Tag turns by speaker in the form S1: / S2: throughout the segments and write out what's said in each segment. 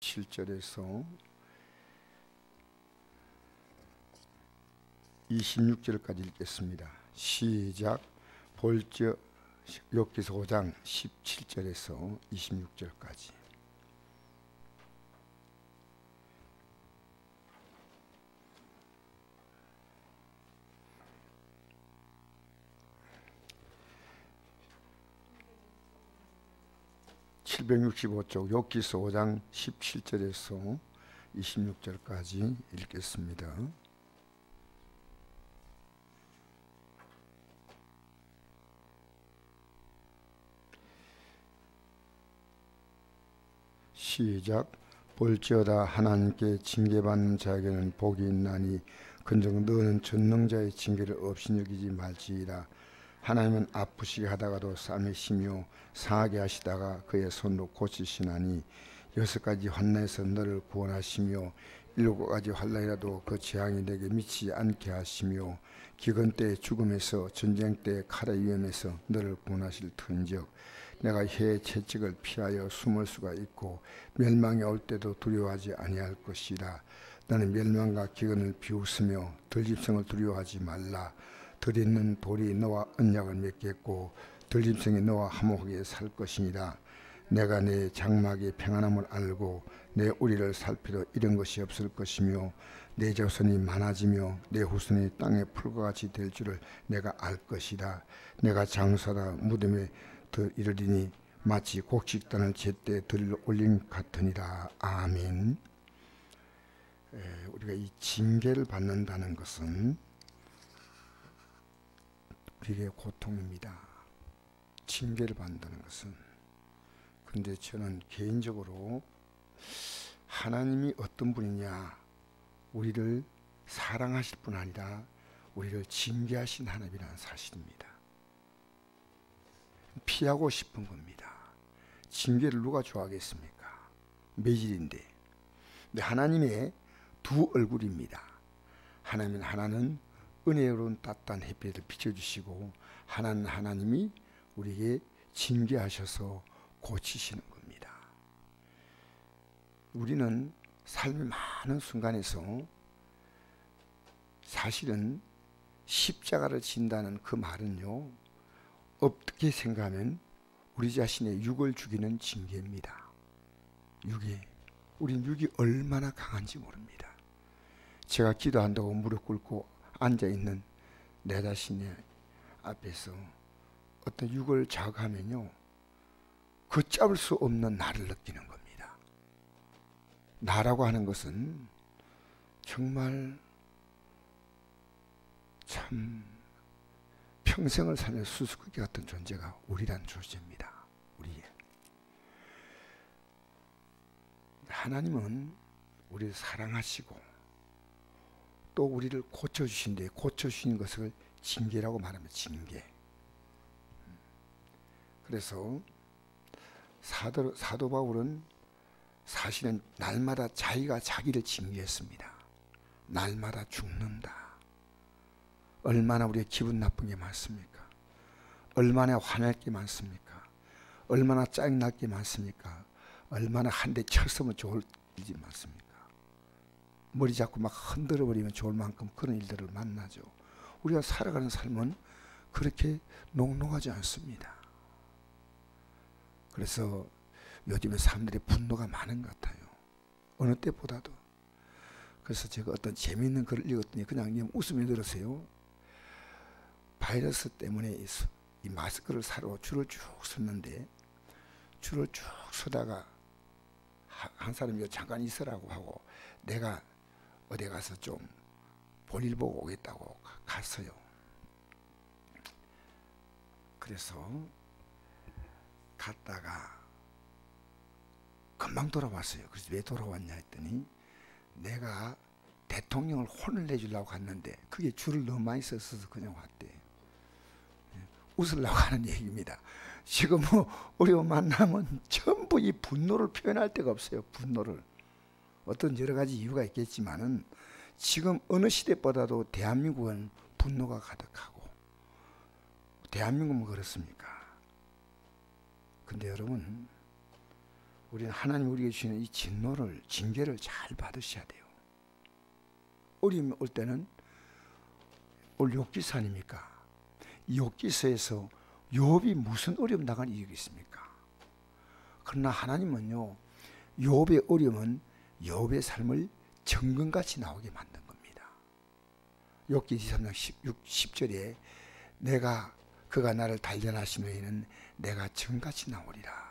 S1: 7절에서 26절까지 읽겠습니다. 시작. 볼지어 욥기서 5장 17절에서 26절까지. (765쪽) 욥기서 5장 17절에서 26절까지 읽겠습니다. 시작. 볼지어다 하나님께 징계받는 자에게는 복이 있나니 근즉 너는 전능자의 징계를 없이 여기지 말지이다. 하나님은 아프시게 하다가도 싸매시며 상하게 하시다가 그의 손으로 고치시나니 6가지 환난에서 너를 구원하시며 7가지 환난이라도 그 재앙이 내게 미치지 않게 하시며 기근 때 죽음에서 전쟁 때 칼의 위험에서 너를 구원하실 터인즉 내가 해의 채찍을 피하여 숨을 수가 있고 멸망이 올 때도 두려워하지 아니할 것이라. 너는 멸망과 기근을 비웃으며 들짐승을 두려워하지 말라. 들 있는 돌이 너와 언약을 맺겠고 들짐승이 너와 화목하게 살 것이니라. 내가 내 장막의 평안함을 알고 내 우리를 살피도 이런 것이 없을 것이며 내 자손이 많아지며 내 후손이 땅의 풀과 같이 될 줄을 내가 알 것이라. 내가 장사다 무덤에 더 이르리니 마치 곡식단을 제때 들을 올린 같으니라. 아멘. 우리가 이 징계를 받는다는 것은 우리에게 고통입니다. 징계를 받는다는 것은. 그런데 저는 개인적으로 하나님이 어떤 분이냐, 우리를 사랑하실 뿐 아니라 우리를 징계하신 하나님이라는 사실입니다. 피하고 싶은 겁니다. 징계를 누가 좋아하겠습니까? 매질인데. 근데 하나님의 두 얼굴입니다. 하나는 은혜로운 따뜻한 햇빛을 비춰주시고 하나는 하나님이 우리에게 징계하셔서 고치시는 겁니다. 우리는 삶의 많은 순간에서 사실은 십자가를 진다는 그 말은요, 어떻게 생각하면 우리 자신의 육을 죽이는 징계입니다. 우린 육이 얼마나 강한지 모릅니다. 제가 기도한다고 무릎 꿇고 앉아있는 내 자신의 앞에서 어떤 육을 자극하면요, 걷잡을 수 없는 나를 느끼는 겁니다. 나라고 하는 것은 정말 참 평생을 살며 수수께끼 같은 존재가 우리란 존재입니다. 우리의. 하나님은 우리를 사랑하시고 또 우리를 고쳐주신데, 고쳐주신 것을 징계라고 말합니다. 징계. 그래서 사도 바울은 사실은 날마다 자기가 자기를 징계했습니다. 날마다 죽는다. 얼마나 우리의 기분 나쁜 게 많습니까? 얼마나 화낼 게 많습니까? 얼마나 짜증날 게 많습니까? 얼마나 한 대 쳤으면 좋을 일이 많습니까? 머리 잡고 막 흔들어 버리면 좋을 만큼 그런 일들을 만나죠. 우리가 살아가는 삶은 그렇게 녹록하지 않습니다. 그래서 요즘에 사람들이 분노가 많은 것 같아요. 어느 때보다도. 그래서 제가 어떤 재미있는 글을 읽었더니 그냥 웃음이 들었어요. 바이러스 때문에 이 마스크를 사러 줄을 쭉 섰는데, 줄을 쭉 서다가 한 사람이 잠깐 있으라고 하고 내가 어디 가서 좀 볼일 보고 오겠다고 갔어요. 그래서 갔다가 금방 돌아왔어요. 그래서 왜 돌아왔냐 했더니 내가 대통령을 혼을 내주려고 갔는데 그게 줄을 너무 많이 서서 그냥 왔대. 웃으려고 하는 얘기입니다. 지금 우리와 만나면 전부 이 분노를 표현할 데가 없어요. 분노를. 어떤 여러 가지 이유가 있겠지만은 지금 어느 시대보다도 대한민국은 분노가 가득하고, 대한민국은 그렇습니까? 근데 여러분, 우리는 하나님 우리에게 주시는 이 진노를, 징계를 잘 받으셔야 돼요. 어려움이 올 때는, 오늘 욥기서 아닙니까? 욥기서에서 욥이 무슨 어려움 당한 이유가 있습니까? 그러나 하나님은요, 욥의 어려움은 욥의 삶을 정금같이 나오게 만든 겁니다. 욥기 23장 10절에 그가 나를 단련하시면은 내가 정같이 나오리라.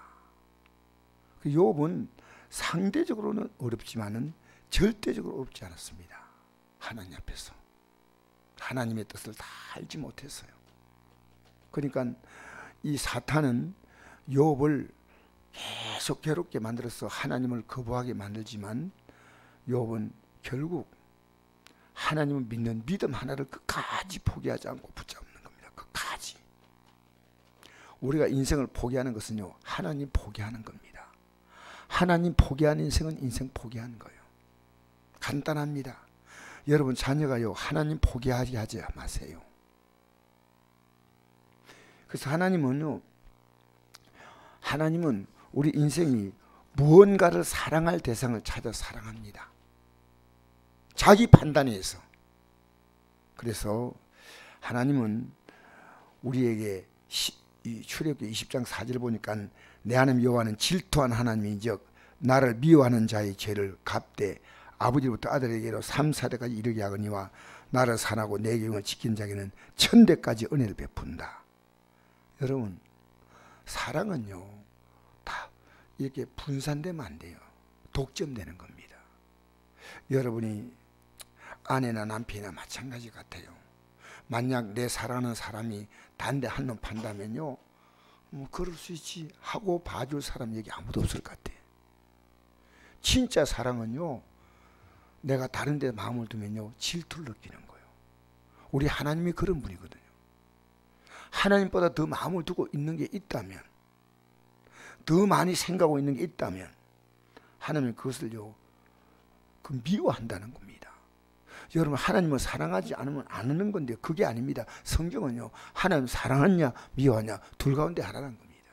S1: 그 욥은 상대적으로는 어렵지만은 절대적으로 어렵지 않았습니다. 하나님 앞에서 하나님의 뜻을 다 알지 못했어요. 그러니까 이 사탄은 욥을 계속 괴롭게 만들어서 하나님을 거부하게 만들지만 욥은 결국 하나님을 믿는 믿음 하나를 끝까지 포기하지 않고 붙잡는 겁니다. 끝까지. 우리가 인생을 포기하는 것은요, 하나님 포기하는 겁니다. 하나님 포기하는 인생은 인생 포기하는 거예요. 간단합니다. 여러분 자녀가요, 하나님 포기하지 마세요. 그래서 하나님은 우리 인생이 무언가를 사랑할 대상을 찾아 사랑합니다. 자기 판단에 의해서. 그래서 하나님은 우리에게 출애굽기 20장 4절 보니까 내 하나님 여호와는 질투한 하나님인즉 나를 미워하는 자의 죄를 갚되 아버지로부터 아들에게로 3, 4대까지 이르게 하거니와 나를 사랑하고 내 계명을 지키는 자에게는 1000대까지 은혜를 베푼다. 여러분 사랑은요 다 이렇게 분산되면 안 돼요. 독점되는 겁니다. 여러분이 아내나 남편이나 마찬가지 같아요. 만약 내 사랑하는 사람이 단대 한 놈 판다면요, 그럴 수 있지 하고 봐줄 사람 여기 아무도 없을 것 같아. 진짜 사랑은요, 내가 다른 데 마음을 두면요 질투를 느끼는 거예요. 우리 하나님이 그런 분이거든요. 하나님보다 더 마음을 두고 있는 게 있다면, 더 많이 생각하고 있는 게 있다면 하나님은 그것을요 미워한다는 겁니다. 여러분 하나님을 사랑하지 않으면 안 하는 건데 그게 아닙니다. 성경은요 하나님 사랑하냐 미워하냐 둘 가운데 하나라는 겁니다.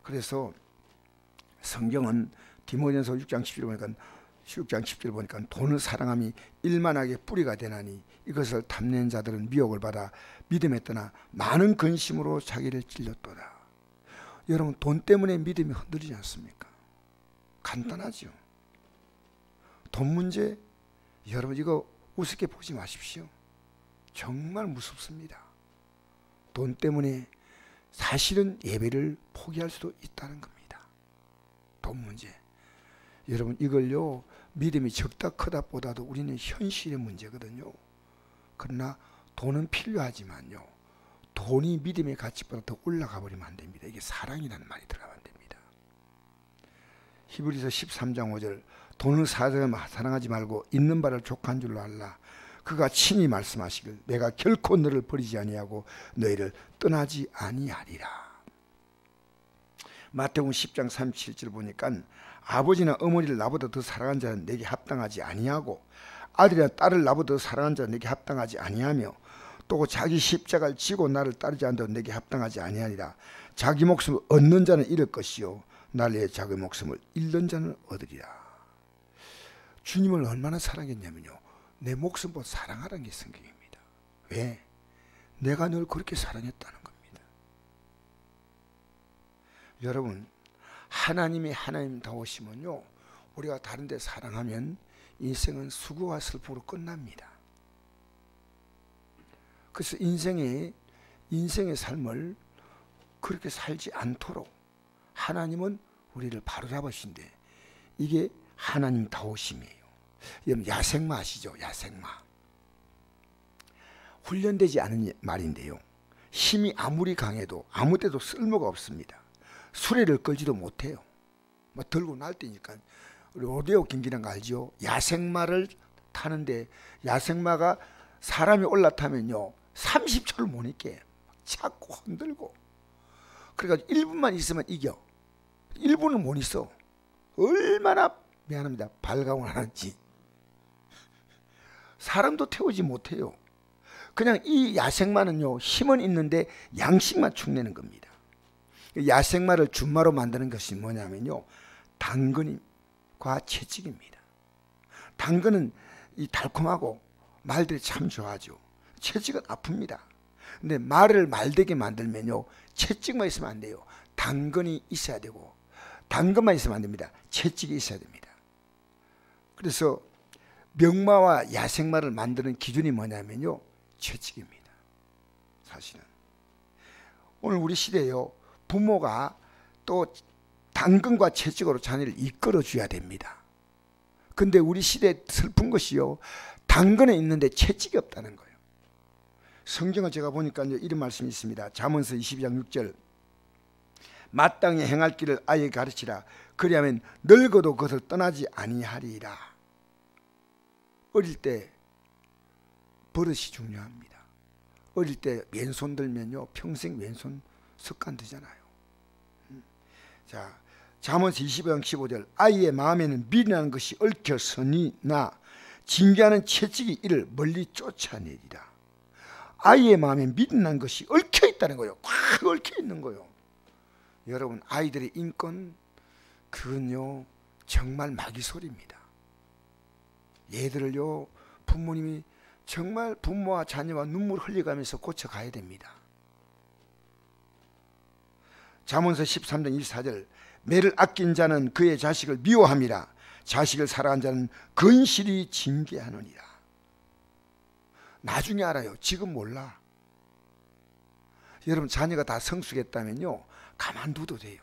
S1: 그래서 성경은 디모데전서 6장 10절 보니까 돈을 사랑함이 일만하게 뿌리가 되나니 이것을 탐내는 자들은 미혹을 받아 믿음에 떠나 많은 근심으로 자기를 찔렸도다. 여러분 돈 때문에 믿음이 흔들리지 않습니까? 간단하죠. 돈 문제, 여러분 이거 우습게 보지 마십시오. 정말 무섭습니다. 돈 때문에 사실은 예배를 포기할 수도 있다는 겁니다. 돈 문제. 여러분 이걸요 믿음이 적다 크다 보다도 우리는 현실의 문제거든요. 그러나 돈은 필요하지만요 돈이 믿음의 가치보다 더 올라가 버리면 안 됩니다. 이게 사랑이라는 말이 들어가면 안 됩니다. 히브리서 13장 5절 돈을 사랑하지 말고 있는 바를 족한 줄로 알라. 그가 친히 말씀하시길 내가 결코 너를 버리지 아니하고 너희를 떠나지 아니하리라. 마태복음 10장 37절 보니까 아버지나 어머니를 나보다 더 사랑한 자는 내게 합당하지 아니하고 아들이나 딸을 나보다 더 사랑한 자는 내게 합당하지 아니하며 또 자기 십자가를 지고 나를 따르지 않도록 내게 합당하지 아니하리라. 자기 목숨을 얻는 자는 잃을 것이요 나를 위해 자기 목숨을 잃는 자는 얻으리라. 주님을 얼마나 사랑했냐면요 내 목숨보다 사랑하라는 게 성경입니다. 왜? 내가 널 그렇게 사랑했다는 겁니다. 여러분 하나님이 하나님다우시면요 우리가 다른 데 사랑하면 인생은 수고와 슬픔으로 끝납니다. 그래서 인생의 삶을 그렇게 살지 않도록 하나님은 우리를 바로잡으신데 이게 하나님다우심이에요. 여러분 야생마 아시죠? 야생마. 훈련되지 않은 말인데요 힘이 아무리 강해도 아무 때도 쓸모가 없습니다. 수레를 끌지도 못해요. 뭐 들고 날뛰니까. 로데오 경기라는 거 알죠? 야생마를 타는데 야생마가 사람이 올라타면요 30초를 못 있게 자꾸 흔들고 그래가지고 1분만 있으면 이겨. 1분은 못 있어. 얼마나 미안합니다 발광을 하는지. 사람도 태우지 못해요. 그냥 이 야생마는요 힘은 있는데 양식만 축내는 겁니다. 야생마를 준마로 만드는 것이 뭐냐면요, 당근과 채찍입니다. 당근은 이 달콤하고 말들이 참 좋아하죠. 채찍은 아픕니다. 근데 말을 말되게 만들면요, 채찍만 있으면 안 돼요. 당근이 있어야 되고, 당근만 있으면 안 됩니다. 채찍이 있어야 됩니다. 그래서 명마와 야생마를 만드는 기준이 뭐냐면요, 채찍입니다. 사실은 오늘 우리 시대에요, 부모가 또 당근과 채찍으로 자녀를 이끌어 줘야 됩니다. 근데 우리 시대에 슬픈 것이요, 당근에 있는데 채찍이 없다는 거예요. 성경을 제가 보니까 이런 말씀이 있습니다. 잠언서 22장 6절, 마땅히 행할 길을 아이에게 가르치라. 그리하면 늙어도 그것을 떠나지 아니하리라. 어릴 때 버릇이 중요합니다. 어릴 때 왼손 들면요, 평생 왼손 습관 되잖아요. 자, 잠언서 25장 15절, 아이의 마음에는 미련한 것이 얽혀서니나 징계하는 채찍이 이를 멀리 쫓아내리라. 아이의 마음에 미련한 것이 얽혀 있다는 거예요. 꽉 얽혀 있는 거예요. 여러분, 아이들의 인권, 그건요 정말 마귀소리입니다. 얘들을요, 부모님이 정말 부모와 자녀와 눈물 흘려가면서 고쳐가야 됩니다. 잠언서 13장 24절, 매를 아낀 자는 그의 자식을 미워함이라. 자식을 사랑한 자는 건실히 징계하느니라. 나중에 알아요. 지금 몰라. 여러분, 자녀가 다 성숙했다면요, 가만둬도 돼요.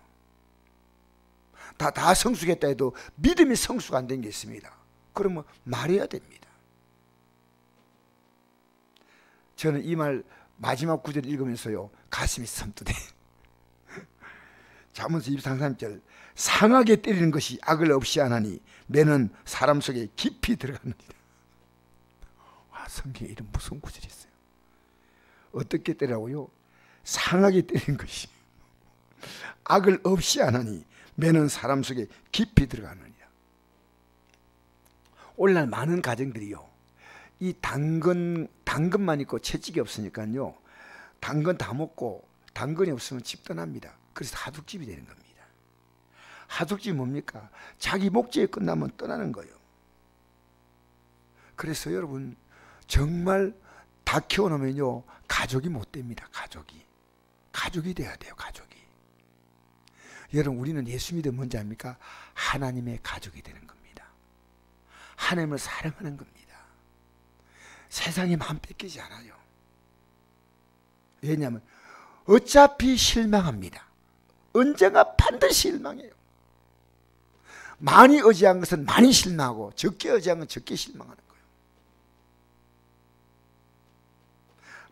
S1: 다 성숙했다 해도 믿음이 성숙 안 된 게 있습니다. 그러면 말해야 됩니다. 저는 이 말 마지막 구절 읽으면서요, 가슴이 섬뜩해요. 잠언서 23장 3절, 상하게 때리는 것이 악을 없이 하나니 매는 사람 속에 깊이 들어가느니라. 와, 성경에 이런 무서운 구절이 있어요. 어떻게 때리라고요? 상하게 때리는 것이 악을 없이 하나니 매는 사람 속에 깊이 들어가느니라. 오늘날 많은 가정들이요, 이 당근만 있고 채찍이 없으니까요, 당근 다 먹고 당근이 없으면 집 떠납니다. 그래서 하둑집이 되는 겁니다. 하둑집이 뭡니까? 자기 목적이 끝나면 떠나는 거예요. 그래서 여러분, 정말 다 키워놓으면요, 가족이 못 됩니다. 가족이 돼야 돼요. 가족이. 여러분, 우리는 예수 믿으면 뭔지 압니까? 하나님의 가족이 되는 겁니다. 하나님을 사랑하는 겁니다. 세상에 마음 뺏기지 않아요. 왜냐하면 어차피 실망합니다. 언젠가 반드시 실망해요. 많이 의지한 것은 많이 실망하고, 적게 의지한 건 적게 실망하는 거예요.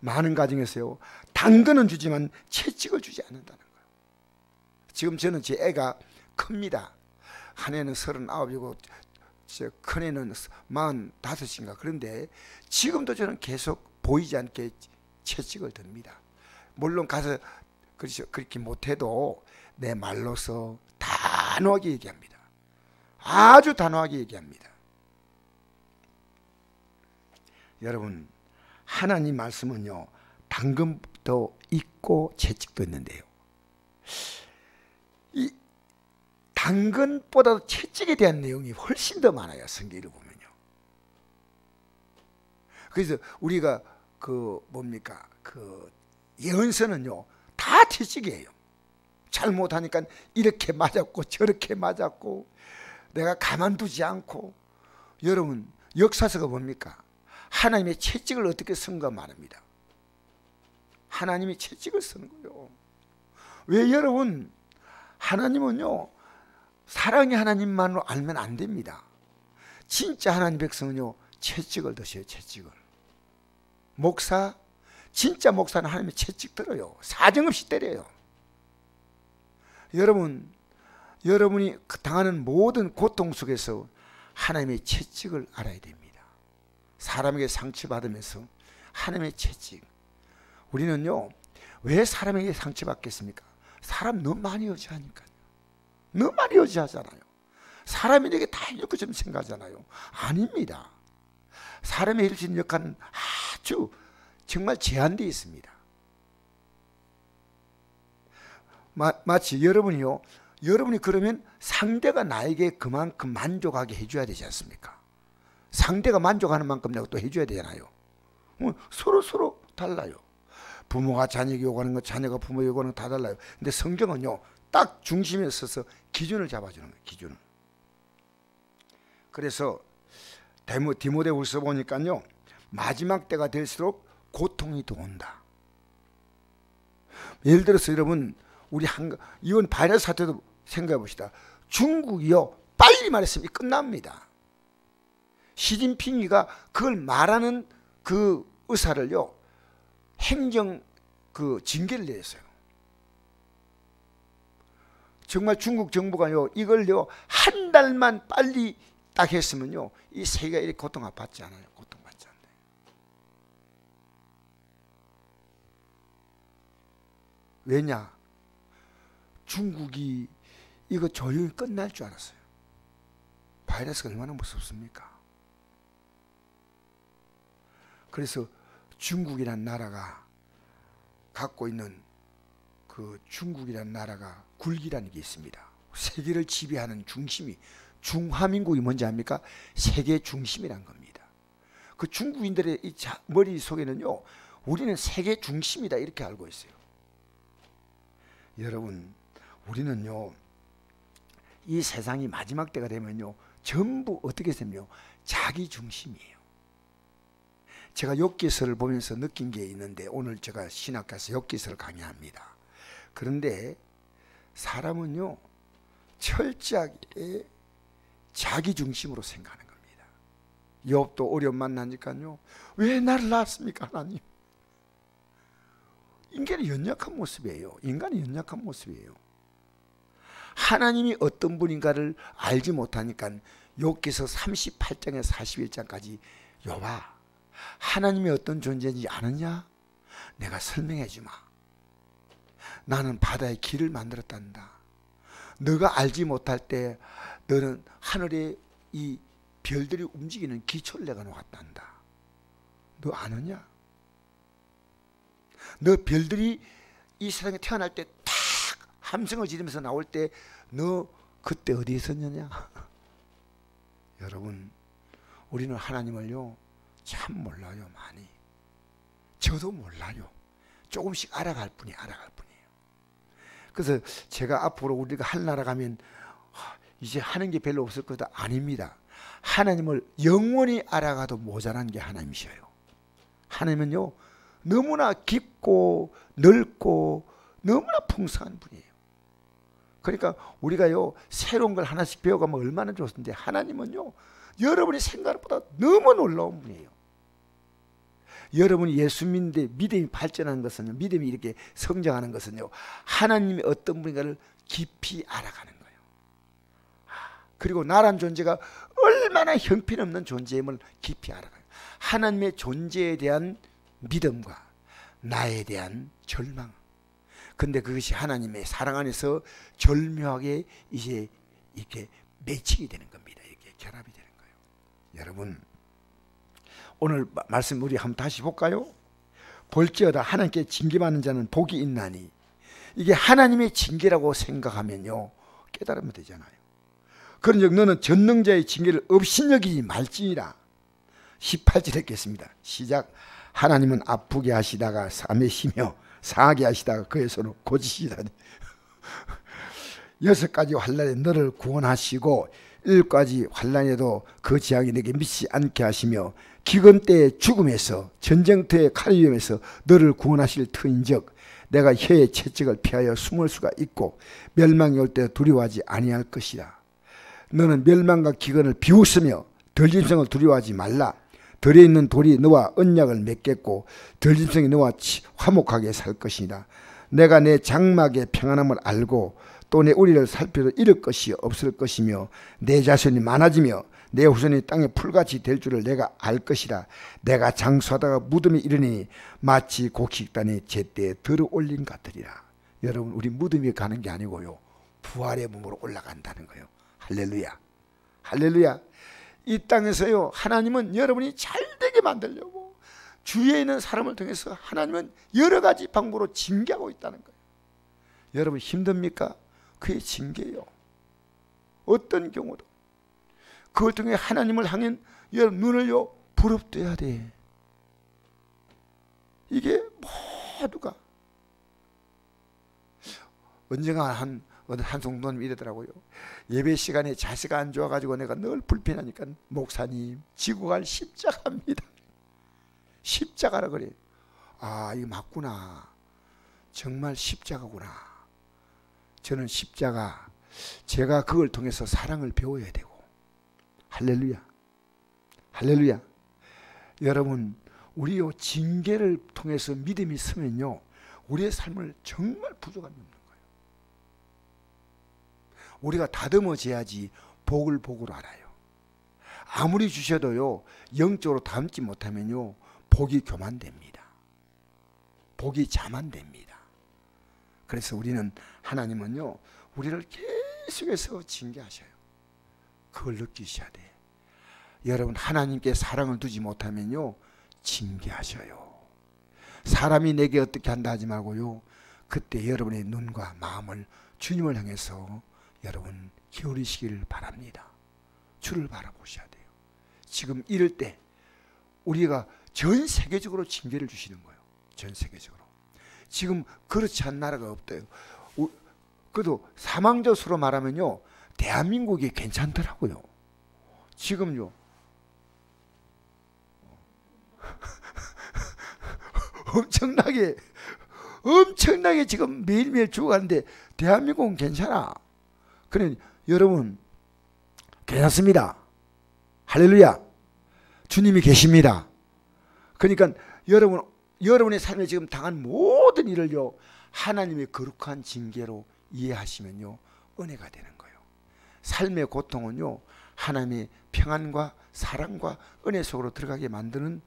S1: 많은 가정에서요, 당근은 주지만 채찍을 주지 않는다는 거예요. 지금 저는 제 애가 큽니다. 한 애는 39이고 큰 애는 45인가. 그런데 지금도 저는 계속 보이지 않게 채찍을 듭니다. 물론 가서 그렇게 못해도 내 말로서 단호하게 얘기합니다. 아주 단호하게 얘기합니다. 여러분, 하나님 말씀은요, 당근도 있고 채찍도 있는데요, 이 당근보다 채찍에 대한 내용이 훨씬 더 많아요. 성경을 보면요. 그래서 우리가 예언서는요, 다 채찍이에요. 잘못하니까 이렇게 맞았고 저렇게 맞았고, 내가 가만두지 않고. 여러분, 역사서가 뭡니까? 하나님의 채찍을 어떻게 쓴가 말합니다. 하나님이 채찍을 쓰는 거예요. 왜? 여러분, 하나님은요, 사랑의 하나님만으로 알면 안 됩니다. 진짜 하나님 백성은요, 채찍을 드셔요. 채찍을. 목사, 진짜 목사는 하나님의 채찍 들어요. 사정없이 때려요. 여러분이 당하는 모든 고통 속에서 하나님의 채찍을 알아야 됩니다. 사람에게 상처받으면서 하나님의 채찍. 우리는요, 왜 사람에게 상처받겠습니까? 사람 너무 많이 의지하니까요. 너무 많이 의지하잖아요. 사람이 내게 다 해줄 것처럼 생각하잖아요. 아닙니다. 사람이 해줄 수 있는 역할은 아주 정말 제한되어 있습니다. 마치 여러분이 그러면 상대가 나에게 그만큼 만족하게 해줘야 되지 않습니까? 상대가 만족하는 만큼 내가 또 해줘야 되잖아요. 서로 달라요. 부모가 자녀에게 요구하는 것, 자녀가 부모에게 요구하는 것 다 달라요. 근데 성경은요, 딱 중심에 서서 기준을 잡아주는 거예요. 기준을. 그래서 디모데후서 보니까요, 마지막 때가 될수록 고통이 더 온다. 예를 들어서 여러분, 이번 바이러스 사태도 생각해 봅시다. 중국이요, 빨리 말했으면 끝납니다. 시진핑이가 그걸 말하는 그 의사를요, 행정 징계를 내렸어요. 정말 중국 정부가요, 이걸요, 한 달만 빨리 딱 했으면요, 이 세계가 이렇게 고통받지 않아요. 고통받지 않아요. 왜냐? 중국이 이거 조용히 끝날 줄 알았어요. 바이러스가 얼마나 무섭습니까? 그래서 중국이란 나라가 갖고 있는 그 중국이란 나라가 굴기라는 게 있습니다. 세계를 지배하는 중심이, 중화민국이 뭔지 압니까? 세계 중심이란 겁니다. 그 중국인들의 이 머릿속에는요, 우리는 세계 중심이다 이렇게 알고 있어요. 여러분, 우리는요, 이 세상이 마지막 때가 되면요, 전부 어떻게 되면요, 자기 중심이에요. 제가 욥기서를 보면서 느낀 게 있는데, 오늘 제가 신학가서 욥기서를 강의합니다. 그런데 사람은요, 철저하게 자기 중심으로 생각하는 겁니다. 욥도 어려움 만나니까요, 왜 나를 낳았습니까 하나님? 인간의 연약한 모습이에요. 인간의 연약한 모습이에요. 하나님이 어떤 분인가를 알지 못하니까 욥기서 38장에서 41장까지 욥아, 하나님이 어떤 존재인지 아느냐? 내가 설명해 주마. 나는 바다의 길을 만들었단다. 너가 알지 못할 때 너는 하늘에 이 별들이 움직이는 기초를 내가 놓았단다. 너 아느냐? 너 별들이 이 세상에 태어날 때 탁 함성을 지르면서 나올 때 너 그때 어디에 있었느냐? 여러분, 우리는 하나님을요, 참 몰라요. 많이. 저도 몰라요. 조금씩 알아갈 뿐이에요. 그래서 제가 앞으로 우리가 하늘나라 가면 이제 하는 게 별로 없을 거다. 아닙니다. 하나님을 영원히 알아가도 모자란 게 하나님이셔요. 하나님은요, 너무나 깊고 넓고 너무나 풍성한 분이에요. 그러니까 우리가요, 새로운 걸 하나씩 배워가면 얼마나 좋은데, 하나님은요, 여러분의 생각보다 너무 놀라운 분이에요. 여러분이 예수 믿는데 믿음이 발전하는 것은요, 믿음이 이렇게 성장하는 것은요, 하나님이 어떤 분인가를 깊이 알아가는 거예요. 그리고 나란 존재가 얼마나 형편없는 존재임을 깊이 알아가요. 하나님의 존재에 대한 믿음과 나에 대한 절망. 근데 그것이 하나님의 사랑 안에서 절묘하게 이제 이렇게 매칭이 되는 겁니다. 이렇게 결합이 되는 거예요. 여러분, 오늘 말씀 우리 한번 다시 볼까요? 볼지어다 하나님께 징계받는 자는 복이 있나니. 이게 하나님의 징계라고 생각하면요, 깨달으면 되잖아요. 그런즉 너는 전능자의 징계를 업신여기지 말지니라. 18절 읽겠습니다. 시작. 하나님은 아프게 하시다가 싸매시며 상하게 하시다가 그의 손을 고치시다니. 6가지 환난에 너를 구원하시고 7가지 환난에도 그 재앙이 내게 미치지 않게 하시며 기근 때의 죽음에서 전쟁터의 칼의 위험에서 너를 구원하실 터인즉 내가 혀의 채찍을 피하여 숨을 수가 있고 멸망이 올 때 두려워하지 아니할 것이라. 너는 멸망과 기근을 비웃으며 덜짐승을 두려워하지 말라. 덜에 있는 돌이 너와 언약을 맺겠고 덜짐승이 너와 화목하게 살 것이니라. 내가 내 장막의 평안함을 알고 또 내 우리를 살펴도 잃을 것이 없을 것이며 내 자손이 많아지며 내 후손이 땅에 풀같이 될 줄을 내가 알 것이라. 내가 장수하다가 무덤이 이르니 마치 곡식단이 제때에 들어올린 같으리라. 여러분, 우리 무덤이 가는 게 아니고요, 부활의 몸으로 올라간다는 거예요. 할렐루야, 할렐루야. 이 땅에서요, 하나님은 여러분이 잘되게 만들려고 주위에 있는 사람을 통해서 하나님은 여러 가지 방법으로 징계하고 있다는 거예요. 여러분 힘듭니까? 그게 징계예요. 어떤 경우도 그걸 통해 하나님을 향한 여러분 눈을요 부릅뜨야 돼. 이게 모두가 언젠가 한 성도님 이러더라고요. 예배 시간에 자세가 안 좋아가지고 내가 늘 불편하니까 목사님 지고 갈 십자가입니다. 십자가라 그래. 아 이거 맞구나. 정말 십자가구나. 저는 십자가 제가 그걸 통해서 사랑을 배워야 되고. 할렐루야. 할렐루야. 여러분 우리요 징계를 통해서 믿음이 서면요 우리의 삶을 정말 부족한 게 없는 거예요. 우리가 다듬어져야지 복을 복으로 알아요. 아무리 주셔도요 영적으로 담지 못하면요 복이 교만됩니다. 복이 자만됩니다. 그래서 우리는 하나님은요 우리를 계속해서 징계하셔요. 그걸 느끼셔야 돼. 여러분 하나님께 사랑을 두지 못하면요 징계하셔요. 사람이 내게 어떻게 한다 하지 말고요 그때 여러분의 눈과 마음을 주님을 향해서 여러분 기울이시기를 바랍니다. 주를 바라보셔야 돼요. 지금 이럴 때 우리가 전 세계적으로 징계를 주시는 거예요. 전 세계적으로. 지금 그렇지 않은 나라가 없대요. 그래도 사망적으로 말하면요 대한민국이 괜찮더라고요. 지금요 엄청나게 지금 매일매일 죽어가는데 대한민국은 괜찮아. 그래 여러분 괜찮습니다. 할렐루야. 주님이 계십니다. 그러니까 여러분의 삶에 지금 당한 모든 일을요 하나님의 거룩한 징계로 이해하시면요 은혜가 되는 거예요. 삶의 고통은요 하나님의 평안과 사랑과 은혜 속으로 들어가게 만드는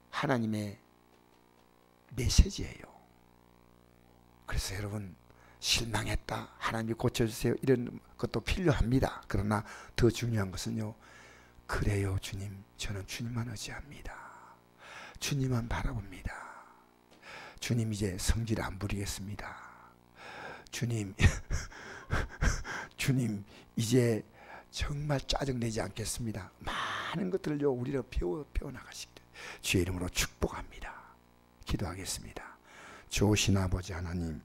S1: 하나님의 메시지예요. 그래서 여러분 실망했다 하나님이 고쳐주세요 이런 것도 필요합니다. 그러나 더 중요한 것은요 그래요 주님 저는 주님만 의지합니다. 주님만 바라봅니다. 주님 이제 성질 안 부리겠습니다. 주님 주님 이제 정말 짜증내지 않겠습니다. 많은 것들을요 우리를 배워나가시기를 주의 이름으로 축복합니다. 기도하겠습니다. 좋으신 아버지 하나님